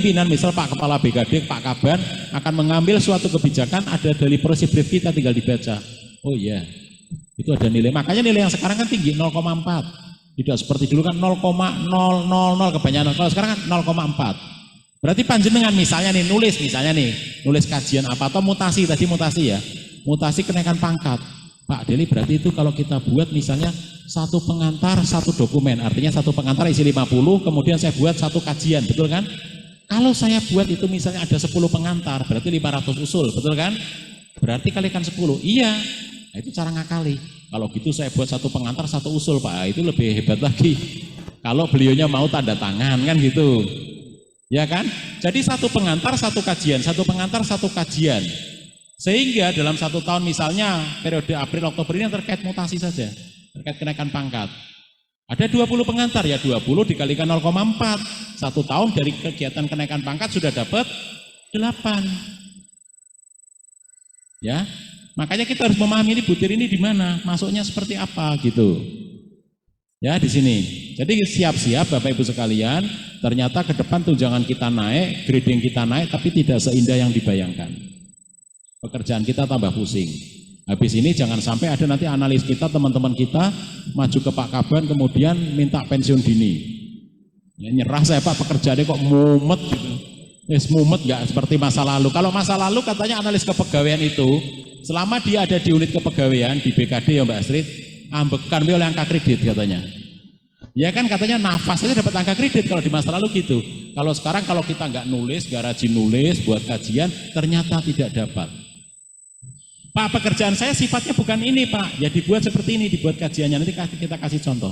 pimpinan, misal Pak Kepala BKD, Pak Kaban akan mengambil suatu kebijakan, ada dari policy brief kita tinggal dibaca. Oh iya, itu ada nilai. Makanya nilai yang sekarang kan tinggi 0,4. Tidak seperti dulu kan 0,000 kebanyakan. Kalau sekarang kan 0,4. Berarti panjenengan misalnya nih nulis kajian apa atau mutasi ya. Mutasi kenaikan pangkat. Pak Deli, berarti itu kalau kita buat misalnya satu pengantar satu dokumen, artinya satu pengantar isi 50, kemudian saya buat satu kajian, betul kan? Kalau saya buat itu misalnya ada 10 pengantar, berarti 500 usul, betul kan? Berarti kalikan 10, iya. Nah, itu cara ngakali. Kalau gitu saya buat satu pengantar satu usul, Pak, itu lebih hebat lagi. Kalau beliaunya mau tanda tangan kan gitu. Ya kan? Jadi satu pengantar satu kajian, satu pengantar satu kajian. Sehingga dalam satu tahun misalnya periode April Oktober ini terkait mutasi saja, terkait kenaikan pangkat. Ada 20 pengantar ya, 20 dikalikan 0,4. Satu tahun dari kegiatan kenaikan pangkat sudah dapat 8. Ya. Makanya kita harus memahami ini butir ini di mana, masuknya seperti apa gitu. Ya, di sini. Jadi siap-siap Bapak Ibu sekalian, ternyata ke depan tunjangan kita naik, grading kita naik, tapi tidak seindah yang dibayangkan. Pekerjaan kita tambah pusing. Habis ini jangan sampai ada nanti analis kita, teman-teman kita maju ke Pak Kaban kemudian minta pensiun dini. Ya, nyerah saya Pak, pekerjaannya kok mumet gitu. Mumet nggak seperti masa lalu. Kalau masa lalu katanya analis kepegawaian itu selama dia ada di unit kepegawaian di BKD ya Mbak Astrid, ambekan oleh angka kredit katanya. Ya kan katanya nafas saja dapat angka kredit kalau di masa lalu gitu. Kalau sekarang kalau kita nggak nulis, nggak rajin nulis buat kajian, ternyata tidak dapat. Pak, pekerjaan saya sifatnya bukan ini Pak, ya dibuat seperti ini, dibuat kajiannya, nanti kita kasih contoh.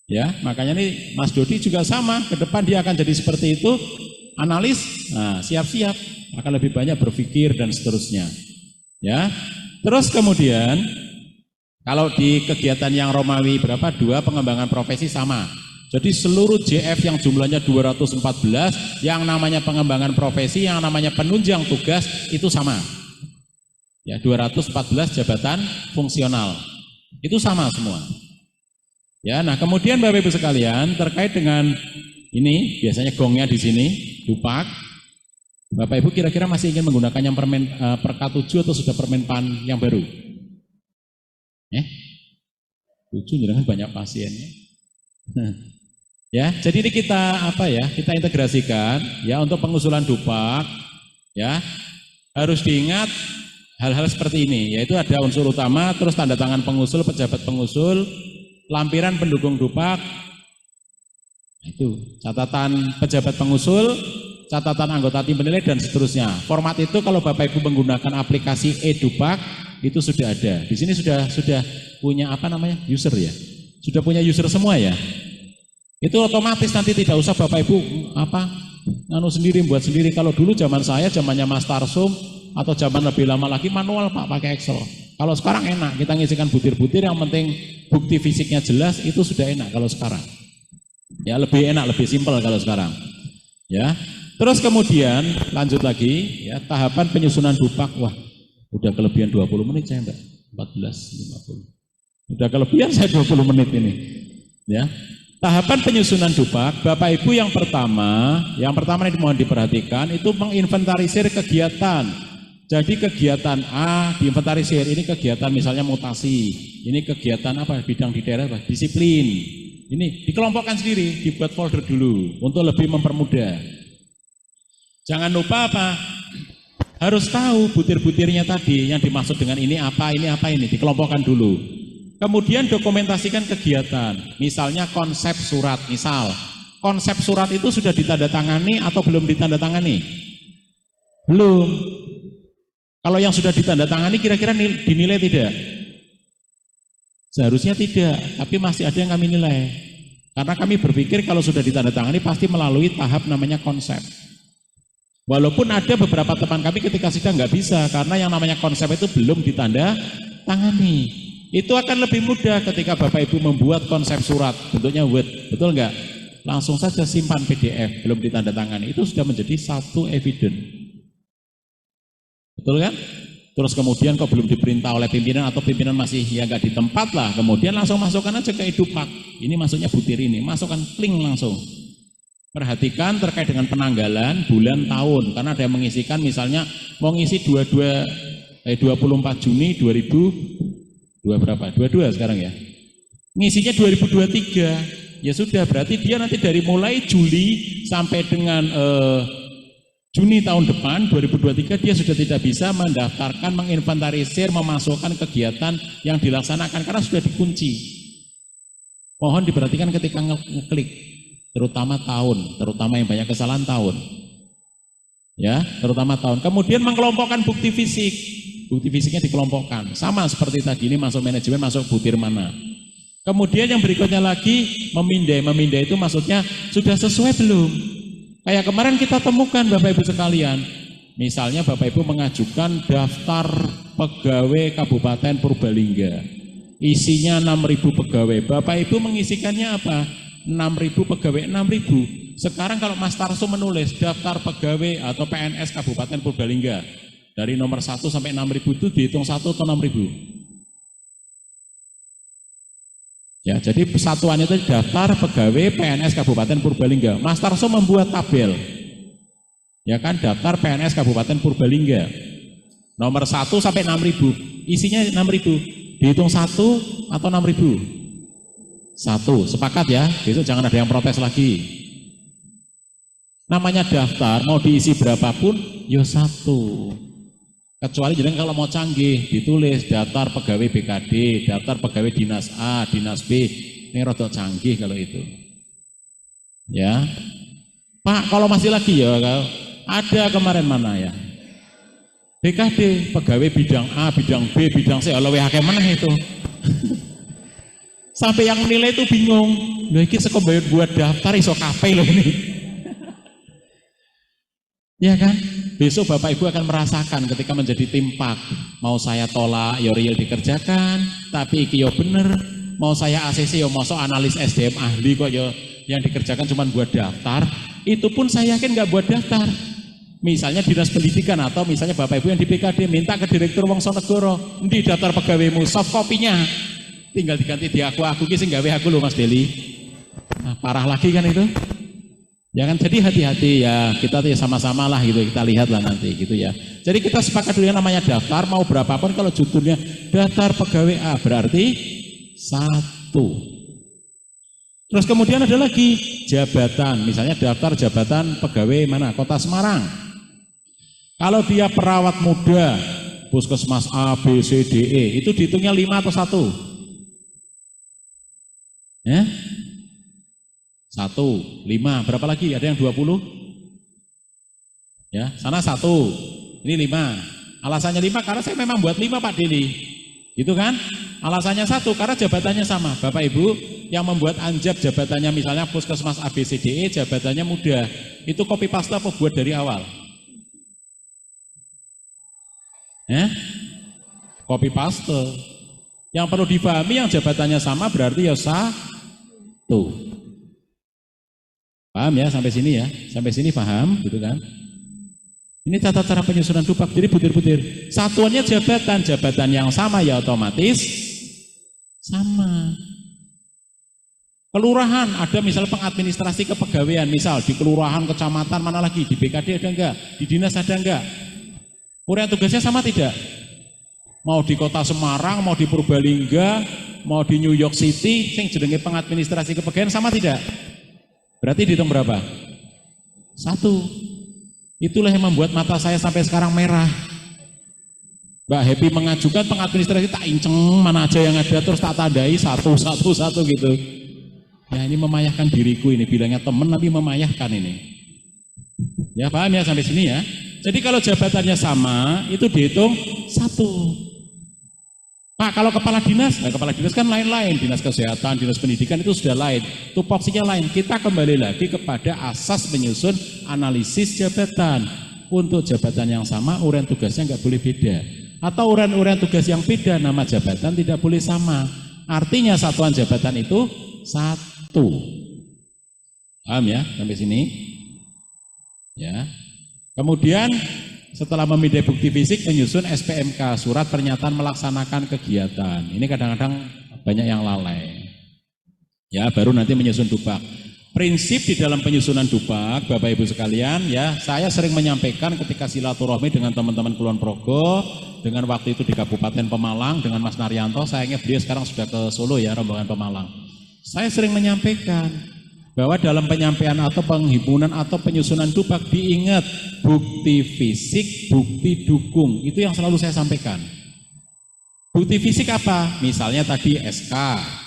Ya, makanya nih Mas Dodi juga sama, ke depan dia akan jadi seperti itu, analis, nah siap-siap, akan lebih banyak berpikir dan seterusnya. Ya, terus kemudian, kalau di kegiatan yang Romawi berapa? 2 pengembangan profesi sama. Jadi seluruh JF yang jumlahnya 214, yang namanya pengembangan profesi, yang namanya penunjang tugas, itu sama. Ya, 214 jabatan fungsional. Itu sama semua. Ya, nah kemudian Bapak Ibu sekalian, terkait dengan ini, biasanya gongnya di sini, dupak. Bapak Ibu kira-kira masih ingin menggunakan yang permen Perka 7 atau sudah Permenpan yang baru? 7 jangan banyak pasiennya. Ya, jadi ini kita kita integrasikan ya untuk pengusulan dupak ya. Harus diingat hal-hal seperti ini, yaitu ada unsur utama, terus tanda tangan pengusul, pejabat pengusul, lampiran pendukung dupak. Itu catatan pejabat pengusul, catatan anggota tim penilai dan seterusnya. Format itu kalau Bapak Ibu menggunakan aplikasi e-dupak itu sudah ada. Di sini sudah punya user ya. Sudah punya user semua ya. Itu otomatis nanti tidak usah Bapak Ibu buat sendiri. Kalau dulu zaman saya, zamannya Mas Tarsum atau zaman lebih lama lagi manual Pak, pakai Excel. Kalau sekarang enak, kita ngisikan butir-butir, yang penting bukti fisiknya jelas, itu sudah enak kalau sekarang. Ya, lebih enak, lebih simpel kalau sekarang. Ya. Terus kemudian lanjut lagi ya, tahapan penyusunan dupak. Wah, udah kelebihan 20 menit saya Mbak. 14:50. Udah kelebihan saya 20 menit ini. Ya. Tahapan penyusunan dupak, Bapak Ibu yang pertama ini mohon diperhatikan, itu menginventarisir kegiatan. Jadi kegiatan A diinventarisir, ini kegiatan misalnya mutasi, ini kegiatan bidang di daerah disiplin. Ini dikelompokkan sendiri, dibuat folder dulu untuk lebih mempermudah. Jangan lupa harus tahu butir-butirnya tadi yang dimaksud dengan ini apa, dikelompokkan dulu. Kemudian dokumentasikan kegiatan, misalnya konsep surat, konsep surat itu sudah ditandatangani atau belum ditandatangani? Belum. Kalau yang sudah ditandatangani kira-kira dinilai tidak? Seharusnya tidak, tapi masih ada yang kami nilai. Karena kami berpikir kalau sudah ditandatangani pasti melalui tahap namanya konsep. Walaupun ada beberapa teman kami ketika sidang nggak bisa, karena yang namanya konsep itu belum ditandatangani. Itu akan lebih mudah ketika Bapak Ibu membuat konsep surat, bentuknya Word, betul nggak? Langsung saja simpan PDF, belum ditandatangani, itu sudah menjadi satu evidence. Betul kan? Terus kemudian kok belum diperintah oleh pimpinan atau pimpinan masih nggak di tempat lah, kemudian langsung masukkan aja ke e-dupak. Ini masuknya butir ini, masukkan link langsung. Perhatikan terkait dengan penanggalan bulan tahun, karena ada yang mengisikan misalnya mau ngisi 24 Juni 2022 sekarang ya. Ngisinya 2023. Ya sudah, berarti dia nanti dari mulai Juli sampai dengan Juni tahun depan 2023 dia sudah tidak bisa mendaftarkan, menginventarisir, memasukkan kegiatan yang dilaksanakan karena sudah dikunci. Mohon diperhatikan ketika ngeklik. Terutama tahun, terutama yang banyak kesalahan tahun. Ya, terutama tahun. Kemudian mengelompokkan bukti fisik. Bukti fisiknya dikelompokkan. Sama seperti tadi, ini masuk manajemen, masuk butir mana. Kemudian yang berikutnya lagi memindai. Memindai itu maksudnya sudah sesuai belum? Kayak kemarin kita temukan Bapak Ibu sekalian. Misalnya Bapak Ibu mengajukan daftar pegawai Kabupaten Purbalingga. Isinya 6.000 pegawai. Bapak Ibu mengisikannya apa? 6.000 pegawai, 6.000. Sekarang kalau Mas Tarso menulis daftar pegawai atau PNS Kabupaten Purbalingga dari nomor 1 sampai 6.000 itu dihitung 1 atau 6.000? Ya, jadi satuannya itu daftar pegawai PNS Kabupaten Purbalingga. Mas Tarso membuat tabel. Ya kan, daftar PNS Kabupaten Purbalingga. Nomor 1 sampai 6.000. Isinya 6.000. Dihitung 1 atau 6.000? 1, sepakat ya, besok jangan ada yang protes lagi. Namanya daftar, mau diisi berapapun, ya 1. Kecuali jadi kalau mau canggih, ditulis daftar pegawai BKD, daftar pegawai dinas A, dinas B, ini rodok canggih kalau itu. Ya, Pak, kalau masih lagi ya, ada kemarin mana ya? BKD, pegawai bidang A, bidang B, bidang C, kalau WHK mana itu? Sampai yang nilai itu bingung. Loh ini sekolah buat daftar iso kape loh ini. Ya kan? Besok Bapak Ibu akan merasakan ketika menjadi tim PAK. Mau saya tolak, ya real dikerjakan, tapi iki yo bener. Mau saya ACC, ya masuk analis SDM ahli kok ya yang dikerjakan cuma buat daftar. Itu pun saya yakin nggak buat daftar. Misalnya dinas pendidikan atau misalnya Bapak Ibu yang di PKD minta ke Direktur Wongsonegoro, di daftar pegawaimu soft copy-nya. Tinggal diganti di aku sih gawe aku loh Mas Deli. Nah, parah lagi kan itu. Ya kan, jadi hati-hati ya, kita sama-sama lah gitu, kita lihat lah nanti gitu ya. Jadi kita sepakat dulu yang namanya daftar, mau berapapun kalau judulnya daftar pegawai A berarti 1. Terus kemudian ada lagi jabatan, misalnya daftar jabatan pegawai mana? Kota Semarang. Kalau dia perawat muda, puskesmas A, B, C, D, E, itu dihitungnya 5 atau 1? Ya, 1, 5, berapa lagi? Ada yang 20? Ya, sana 1, ini 5. Alasannya 5 karena saya memang buat 5 Pak Deli. Gitu kan? Alasannya 1 karena jabatannya sama. Bapak Ibu yang membuat anjab jabatannya misalnya puskesmas ABCDE jabatannya muda. Itu copy paste apa buat dari awal? Ya? Copy paste. Yang perlu dipahami yang jabatannya sama berarti ya tuh. Paham ya sampai sini ya? Sampai sini paham gitu kan? Ini tata cara penyusunan dupak, jadi butir-butir. Satuannya jabatan yang sama ya otomatis sama. Kelurahan ada misal pengadministrasi kepegawaian, misal di kelurahan, kecamatan mana lagi, di BKD ada enggak, di dinas ada enggak. Urian tugasnya sama tidak? Mau di kota Semarang, mau di Purbalingga, mau di New York City, sing jenenge pengadministrasi kepegawaian sama tidak? Berarti dihitung berapa? 1. Itulah yang membuat mata saya sampai sekarang merah. Mbak Happy mengajukan pengadministrasi tak inceng mana aja yang ada terus tak tandai satu gitu. Ya ini memayahkan diriku ini, bilangnya temen tapi memayahkan ini. Ya paham ya sampai sini ya. Jadi kalau jabatannya sama itu dihitung 1. Pak, kalau kepala dinas kan lain-lain, dinas kesehatan, dinas pendidikan itu sudah lain, tupoksinya lain. Kita kembali lagi kepada asas menyusun analisis jabatan. Untuk jabatan yang sama, uraian tugasnya nggak boleh beda. Atau uraian tugas yang beda, nama jabatan tidak boleh sama. Artinya satuan jabatan itu 1. Paham ya sampai sini? Ya. Kemudian setelah memindai bukti fisik menyusun SPMK, surat pernyataan melaksanakan kegiatan. Ini kadang-kadang banyak yang lalai. Ya, baru nanti menyusun dupak. prinsip di dalam penyusunan Dupak, Bapak Ibu sekalian, ya, saya sering menyampaikan ketika silaturahmi dengan teman-teman Kulon Progo, dengan waktu itu di Kabupaten Pemalang dengan Mas Naryanto, sayangnya beliau sekarang sudah ke Solo ya, rombongan Pemalang. Saya sering menyampaikan bahwa dalam penyampaian atau penghimpunan atau penyusunan Dupak diingat bukti fisik, bukti dukung, itu yang selalu saya sampaikan. Bukti fisik apa? Misalnya tadi SK,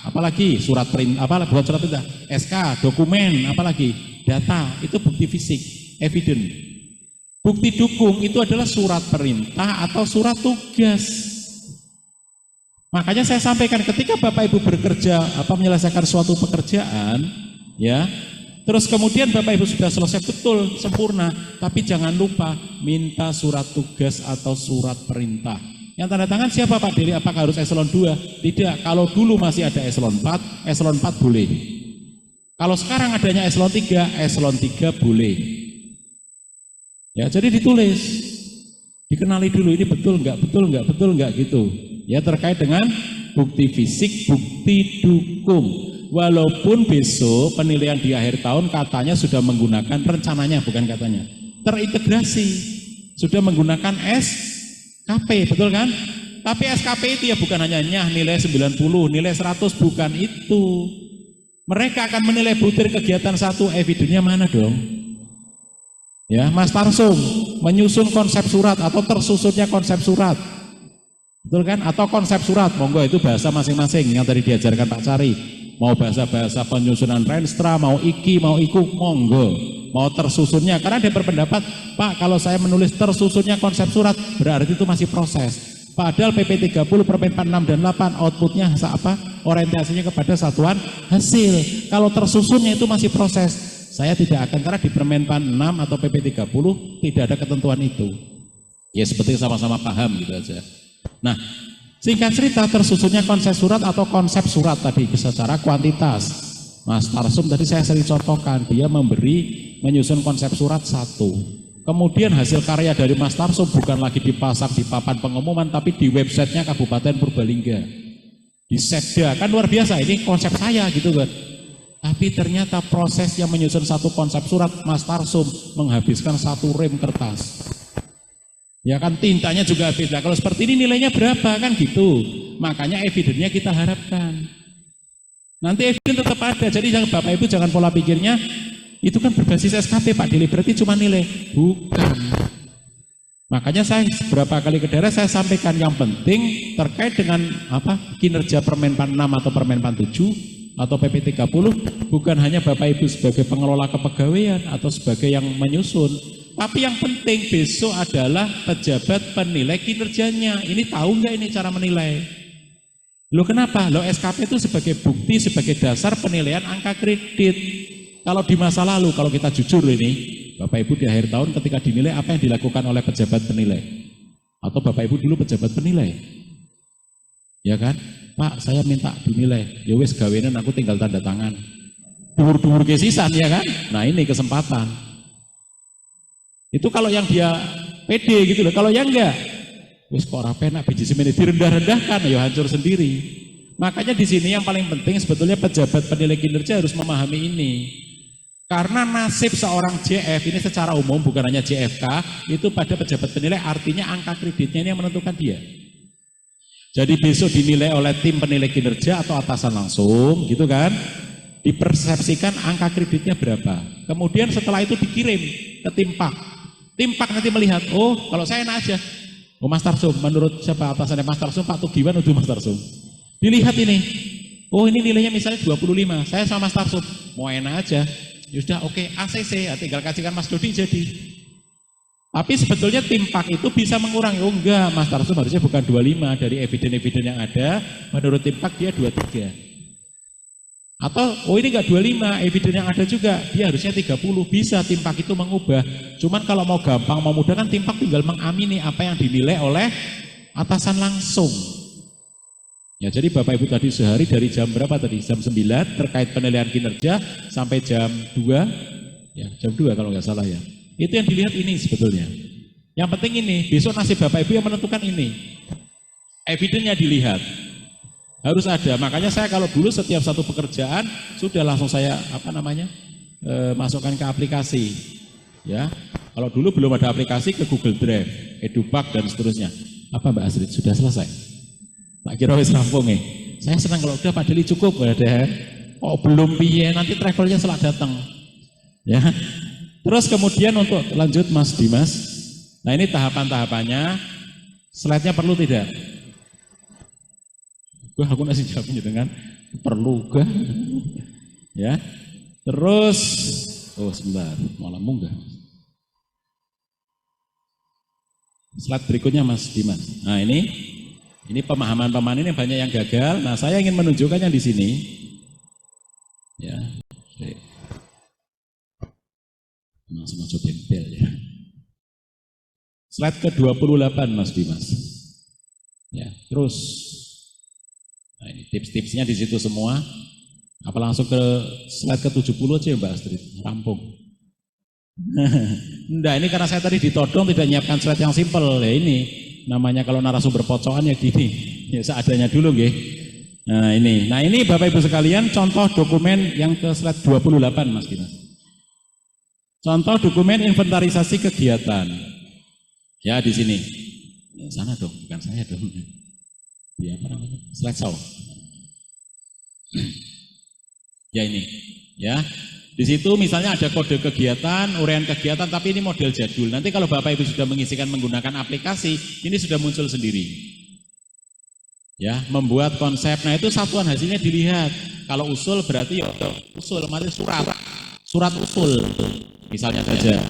apalagi surat perintah, bukan surat perintah, SK, dokumen, apalagi data, itu bukti fisik, evidence. Bukti dukung itu adalah surat perintah atau surat tugas. Makanya saya sampaikan ketika Bapak Ibu bekerja, menyelesaikan suatu pekerjaan, ya, terus kemudian Bapak Ibu sudah selesai betul, sempurna, tapi jangan lupa minta surat tugas atau surat perintah. Yang tanda tangan siapa Pak Deli? Apakah harus eselon 2? Tidak, kalau dulu masih ada eselon 4 boleh. Kalau sekarang adanya eselon 3 boleh. Ya, jadi ditulis. Dikenali dulu ini betul enggak gitu. Ya, terkait dengan bukti fisik, bukti dukung. Walaupun besok penilaian di akhir tahun katanya sudah menggunakan, rencananya bukan katanya, terintegrasi. Sudah menggunakan SKP, betul kan? Tapi SKP itu ya bukan hanya nilai 90, nilai 100, bukan itu. Mereka akan menilai butir kegiatan satu, evidennya mana dong? Ya, Mas Tarsum menyusun konsep surat atau tersusunnya konsep surat. Betul kan? Atau konsep surat, monggo itu bahasa masing-masing yang tadi diajarkan Pak Cari. Mau bahasa-bahasa penyusunan Renstra, mau IKI, mau IKU, monggo. Mau tersusunnya, karena dia berpendapat, Pak, kalau saya menulis tersusunnya konsep surat, berarti itu masih proses. Padahal PP 30, Permen 46 dan 8 outputnya orientasinya kepada satuan hasil. Kalau tersusunnya itu masih proses. Saya tidak akan, karena di Permen 46 atau PP 30 tidak ada ketentuan itu. Ya seperti sama-sama paham gitu aja. Nah, singkat cerita tersusunnya konsep surat atau konsep surat tadi secara kuantitas. Mas Tarsum tadi saya sering contohkan, dia menyusun konsep surat 1. Kemudian hasil karya dari Mas Tarsum bukan lagi dipasang di papan pengumuman, tapi di websitenya Kabupaten Purbalingga. Di Setda, kan luar biasa, ini konsep saya gitu kan. Tapi ternyata proses yang menyusun satu konsep surat, Mas Tarsum menghabiskan 1 rem kertas. Ya kan tintanya juga beda, kalau seperti ini nilainya berapa kan gitu. Makanya evidennya kita harapkan. Nanti evidence tetap ada, jadi Bapak Ibu jangan pola pikirnya itu kan berbasis SKP Pak Dili, berarti cuma nilai. Bukan. Makanya saya beberapa kali ke daerah saya sampaikan yang penting terkait dengan kinerja Permen 46 atau Permen 47 atau PP 30, bukan hanya Bapak Ibu sebagai pengelola kepegawaian atau sebagai yang menyusun, tapi yang penting besok adalah pejabat penilai kinerjanya. Ini tahu nggak ini cara menilai? Loh kenapa? Loh SKP itu sebagai bukti, sebagai dasar penilaian angka kredit. Kalau di masa lalu, kalau kita jujur ini, Bapak Ibu di akhir tahun ketika dinilai apa yang dilakukan oleh pejabat penilai? Atau Bapak Ibu dulu pejabat penilai? Ya kan? Pak, saya minta dinilai. Ya wis gawenan aku tinggal tanda tangan. Dhuwur-dhuwur kesisan ya kan? Nah ini kesempatan. Itu kalau yang dia pede gitu loh. Kalau yang enggak, wis kok ora penak biji semen direndah-rendahkan ya hancur sendiri. Makanya di sini yang paling penting sebetulnya pejabat penilai kinerja harus memahami ini. Karena nasib seorang JF ini secara umum bukan hanya JFK, itu pada pejabat penilai artinya angka kreditnya ini yang menentukan dia. Jadi besok dinilai oleh tim penilai kinerja atau atasan langsung gitu kan, dipersepsikan angka kreditnya berapa. Kemudian setelah itu dikirim ke tim PAK. Tim PAK nanti melihat, oh kalau saya enak aja. Oh Mas Tarsum, menurut siapa atasannya Mas Tarsum, Pak Tugiwan untuk Mas Tarsum. Dilihat ini, oh ini nilainya misalnya 25, saya sama Mas Tarsum, mau enak aja. Yaudah oke, ACC, tinggal kasihkan Mas Dodi jadi. Tapi sebetulnya tim PAK itu bisa mengurangi, oh enggak, Mas Tarsum harusnya bukan 25, dari eviden-eviden yang ada, menurut tim PAK dia 23. Atau, oh ini enggak 25, eviden yang ada juga, dia harusnya 30, bisa tim PAK itu mengubah. Cuman kalau mau gampang, mau mudah kan tim PAK tinggal mengamini apa yang dinilai oleh atasan langsung. Ya jadi Bapak Ibu tadi sehari dari jam berapa tadi? Jam 9 terkait penilaian kinerja sampai jam 2, ya jam 2 kalau nggak salah ya. Itu yang dilihat ini sebetulnya. Yang penting ini, besok nasib Bapak Ibu yang menentukan ini. Evidennya dilihat. Harus ada, makanya saya kalau dulu setiap satu pekerjaan sudah langsung saya masukkan ke aplikasi. Ya, kalau dulu belum ada aplikasi ke Google Drive, EduBug dan seterusnya. Apa Mbak Astrid sudah selesai? Tak kira wis rampung ya. Saya senang kalau udah Pak Deli cukup ada. Oh belum piye nanti travelnya setelah datang. Ya. Terus kemudian untuk lanjut Mas Dimas. Nah ini tahapan-tahapannya. Slide-nya perlu tidak? Aku nasi jawabnya dengan perlu gak? Ya. Terus oh sebentar, malah munggah. Slide berikutnya Mas Dimas. Nah ini pemahaman-pemahaman ini banyak yang gagal. Nah saya ingin menunjukkannya di sini. Ya, langsung masuk tempel ya. Slide ke-28 Mas Dimas. Ya, terus. Nah ini tips-tipsnya di situ semua. Apa langsung ke slide ke-70 aja ya Mbak Astrid? Rampung. Enggak, ini karena saya tadi ditodong tidak menyiapkan slide yang simpel ya ini. Namanya kalau narasumber pocokan ya gini. Ya seadanya dulu nggih. Nah ini Bapak Ibu sekalian contoh dokumen yang ke slide 28 Mas Dimas. Contoh dokumen inventarisasi kegiatan. Ya di sini. Ya, sana dong, bukan saya dong. Ya apa namanya? Slide show. Ya ini, ya. Di situ misalnya ada kode kegiatan, uraian kegiatan, tapi ini model jadul. Nanti kalau Bapak Ibu sudah mengisikan menggunakan aplikasi, ini sudah muncul sendiri. Ya, membuat konsep. Nah itu satuan hasilnya dilihat. Kalau usul berarti ya usul, mari surat usul, misalnya saja.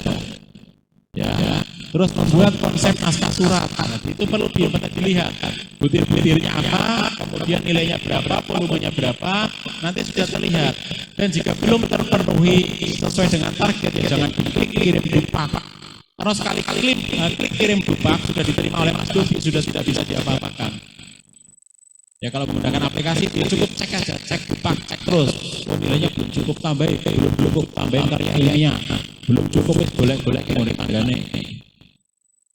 Ya. Terus membuat konsep naskah surat. Nah, itu perlu dilihat. Butir-butirnya apa, kemudian nilainya berapa, volumenya berapa, nanti sudah terlihat. Dan jika belum terpenuhi sesuai dengan target, ya jangan klik kirim dupak. Karena sekali klik kirim dupak sudah diterima oleh Mas Dufi, sudah tidak bisa diapa-apakan. Ya kalau menggunakan aplikasi dia cukup cek aja, cek dupak, cek terus. Nilainya belum cukup tambahin, belum cukup tambahin karya ilmiah, belum cukup golek-golek mau ditanggane.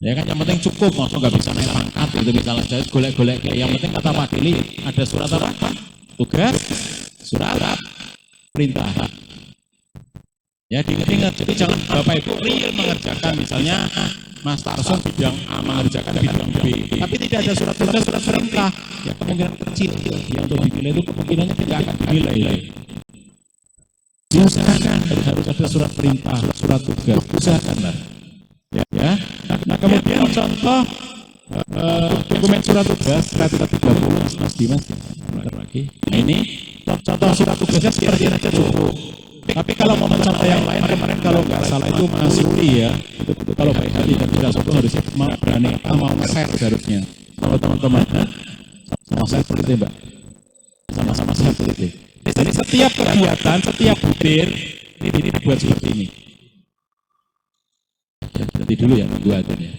Ya kan yang penting cukup, maksudnya nggak bisa naik pangkat itu misalnya saya golek-golek. Yang penting kata Pak Dili ada surat apa? Tugas, surat perintah. Ya diingat, jadi jangan Bapak Ibu real mengerjakan misalnya Mas Tarson bidang A mengerjakan bidang B, tapi tidak ada surat tugas, surat perintah. Ya kemungkinan kecil ya untuk dinilai itu kemungkinannya tidak akan dinilai. Diusahakan harus ada surat perintah, surat tugas, usahakanlah. Ya. Nah kemudian contoh dokumen surat tugas slide 30 Mas Dimas lagi. Nah ini contoh surat tugasnya seperti ini aja cukup. Tapi kalau mau mencontoh yang lain kemarin kalau nggak salah itu Mas Yuli ya. Itu kalau baik hati dan tidak sombong harus mau berani mau nge-share seharusnya. Kalau teman-teman sama saya seperti itu Mbak. Sama-sama saya seperti itu. Jadi setiap kegiatan, setiap butir ini dibuat seperti ini. Nanti dulu ya, tunggu aja ya.